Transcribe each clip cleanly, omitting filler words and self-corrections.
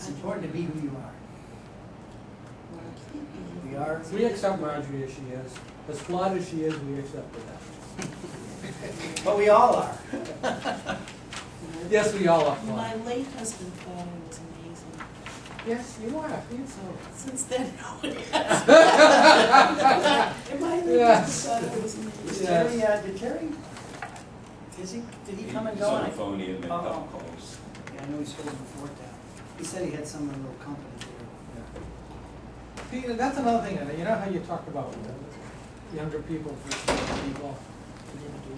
It's important to be who you are. We are. We accept Marjorie as she is. As flawed as she is, we accept her. But we all are. Yes, we all are flawed. My late husband thought I was amazing. Yes, you are. Yes. So since then, no one has. And my late Yes. husband thought I was amazing. Is Yes. Terry, did he come and He's go? on the phone, he had made a couple Oh. calls. Yeah, I know he's holding the fort down. He said he had some little company there. See, that's another thing. You know how you talk about younger people versus older people?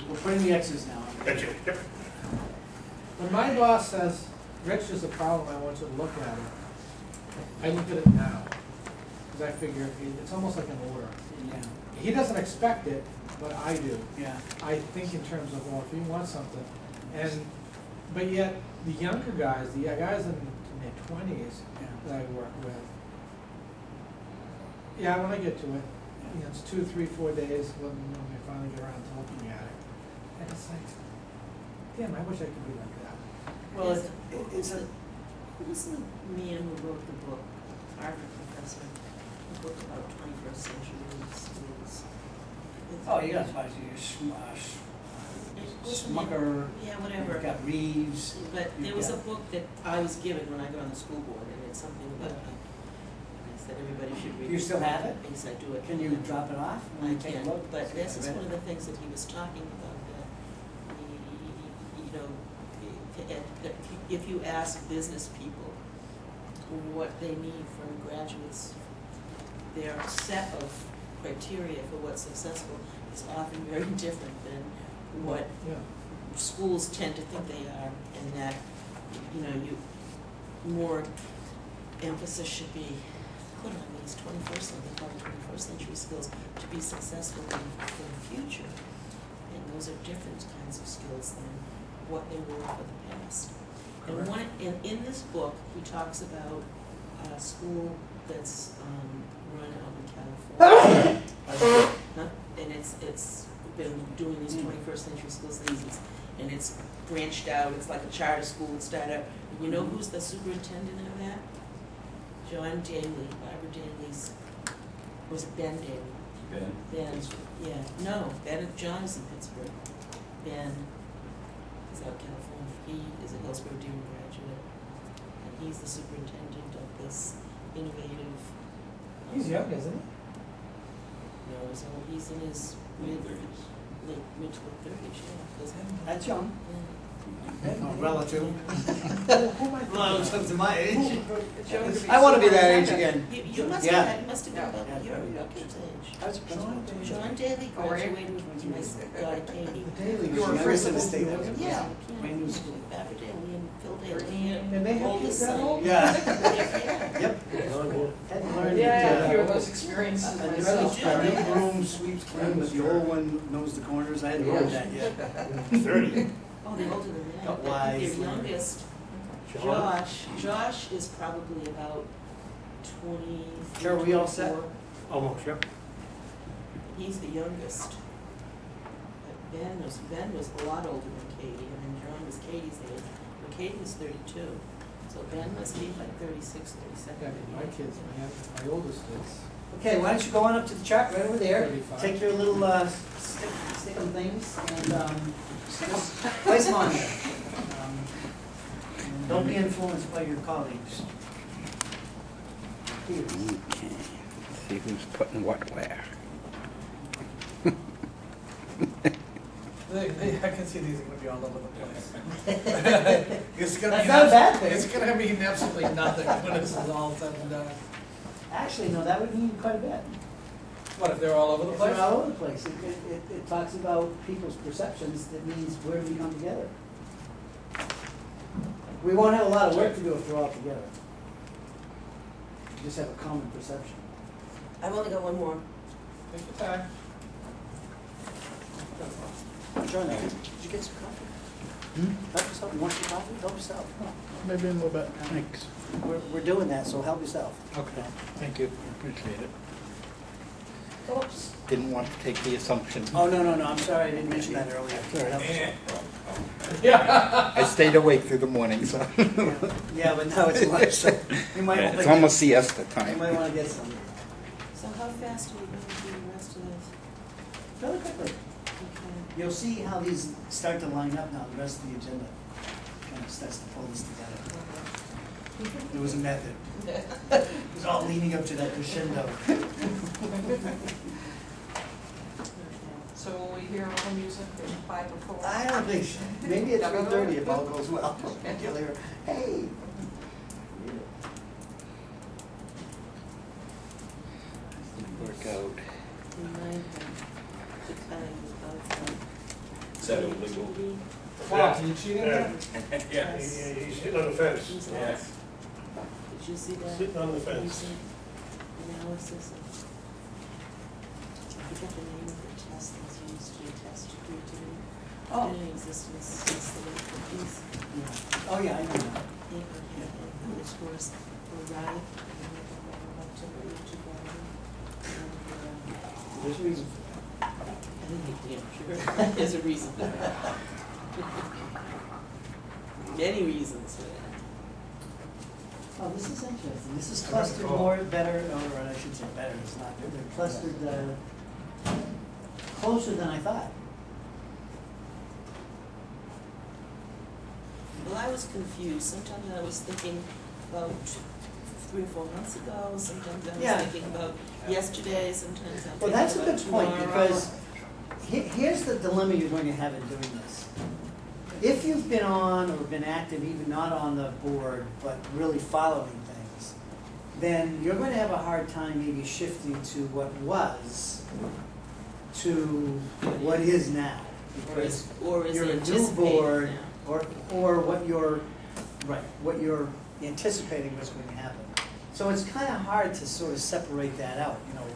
We're putting the X's now. When my boss says, Rich, there's a problem, I want you to look at it, I look at it now. Because I figure it's almost like an order. Yeah. He doesn't expect it, but I do. Yeah. I think in terms of, well, if you want something, but yet the younger guys, the guys in their 20s that I work with, yeah, when I get to it, you know, it's 2, 3, 4 days when I finally get around to looking at it, and it's like, damn, I wish I could be like that. Well, it's a. Who was the man who wrote the book, Harvard professor, the book about 21st century schools? Oh, you got spicy. Smucker. Yeah, whatever. You've got Reeves. But there you've was a got- book that I was given when I got on the school board, and it's something about, and I said everybody should read. Do you still have it? Yes, I do it. Can you drop it off? I Take a can, look? but this is I read one of it. the things that he was talking about, that, you know, if you ask business people what they need from graduates, their set of criteria for what's successful is often very different than what Yeah. schools tend to think they are, and that, you know, more emphasis should be put on these 21st century skills to be successful in the future. And those are different kinds of skills than what they were for the past. And in this book, he talks about a school that's run out in California. And it's been doing these 21st century schools, and it's branched out. It's like a charter school. It started out. And you know who's the superintendent of that? John Daly, Barbara Daly's. Was it Ben Daly? Ben. Yeah. No, John is in Pittsburgh. Ben is out in California. He is a Hillsboro Dean graduate, and he's the superintendent of this innovative. He's young, isn't he? No, so he's in his mid to late 30s. Yeah. That's young. Yeah. Relative. Who am I thinking Relative of? to my age. Joan- I want to be that age again. You must Yeah. have, you must have been about Yeah. your kid's age. I was a principal. John Daly graduated with my daughter Katie. The Daily. You were first in the state. Yeah. Brand new school. Barbara Daly and Phil Daly and And they have oldest kids that son. old? Yeah. Yeah. Yep. Had to learn Yeah, a few of to, those experiences a myself. new broom sweeps clean, but the old one knows the corners. I hadn't learned that yet. 30. Oh, they're older than that. Wise. Their youngest, Josh is probably about 20. Sure, we all set? 24. Almost, yep. He's the youngest. But Ben was a lot older than Katie, and then John was Katie's age. But Katie was 32. So Ben must be like 36, 37. Yeah, my kids, my oldest is. Okay, why don't you go on up to the chart right over there, 35. take your little stick 'em things and just place them on there. Don't be influenced by your colleagues. Here. Okay, see who's putting what where. I can see these are going to be all over the place. It's going to That's not a bad thing. It's going to mean absolutely nothing when this is all said and done. Actually, no, that would mean quite a bit. What, if they're all over the If place? they're all over the place. It talks about people's perceptions. That means where do we come together? We won't have a lot of work to do if we're all together. We just have a common perception. I've only got one more. Take your time. John, did you get some coffee? Help yourself. You want some coffee? Help yourself. Maybe in a little bit, thanks. We're doing that, so help yourself. Okay, thank you, appreciate it. Oops. Didn't want to take the assumption. Oh, no, I'm sorry, I didn't mention that earlier. Help yourself. Yeah. I stayed awake through the morning, so. Yeah, but now it's lunch, so you might want to. It's almost siesta You time. might want to get some. So how fast are you going to do the rest of this? Really quickly. Okay. You'll see how these start to line up now, the rest of the agenda kind of starts to pull this together. There was a method. It was all leading up to that crescendo. So will we hear all the music at 5 or 4? I don't think, maybe at 3:30 if all goes well. You'll hear, hey. Work out. Remind them to kind of, Is that illegal? Wow, did you see that? Yeah, he's sitting on the fence. Who's Yeah. that? Did you see that? Sitting on the fence. Recent analysis of, I forget the name of the test that's used to test creativity. Oh. Been in existence since the late fifties. Oh, yeah, I know that. And the scores were right, and then they were up to There's a reason for that. I think, yeah, sure, there's a reason for that. Many reasons for that. Oh, this is interesting. This is clustered more better, or I should say better, it's not, they're clustered closer than I thought. Well, I was confused. Sometimes I was thinking about 3 or 4 months ago, sometimes I Yeah. was thinking about yesterday, sometimes I'm Well, thinking that's a about good point, tomorrow. because here's the dilemma you're going to have in doing this. If you've been on or been active, even not on the board, but really following things, then you're going to have a hard time maybe shifting to what was to what is now. Because Or is you're a new anticipated board, now. or what you're, right, what you're anticipating was going to happen. So it's kind of hard to sort of separate that out, you know.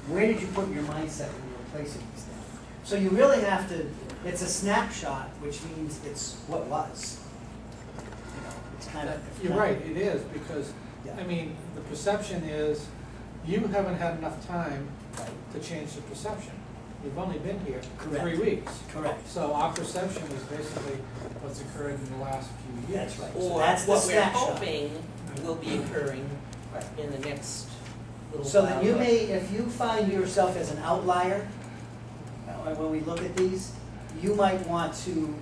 Where did you put your mindset when you were placing these things? So you really have to, it's a snapshot, which means it's what was. You know, it's kind of. You're right, it is, because, Yeah. I mean, the perception is, you haven't had enough time to change the perception. You've only been here for Correct. 3 weeks. Correct. So our perception is basically what's occurred in the last few years. That's right. So Or that's the what we're snapshot. hoping will be occurring Right. in the next little while. So then you may, if you find yourself as an outlier, when we look at these, you might want to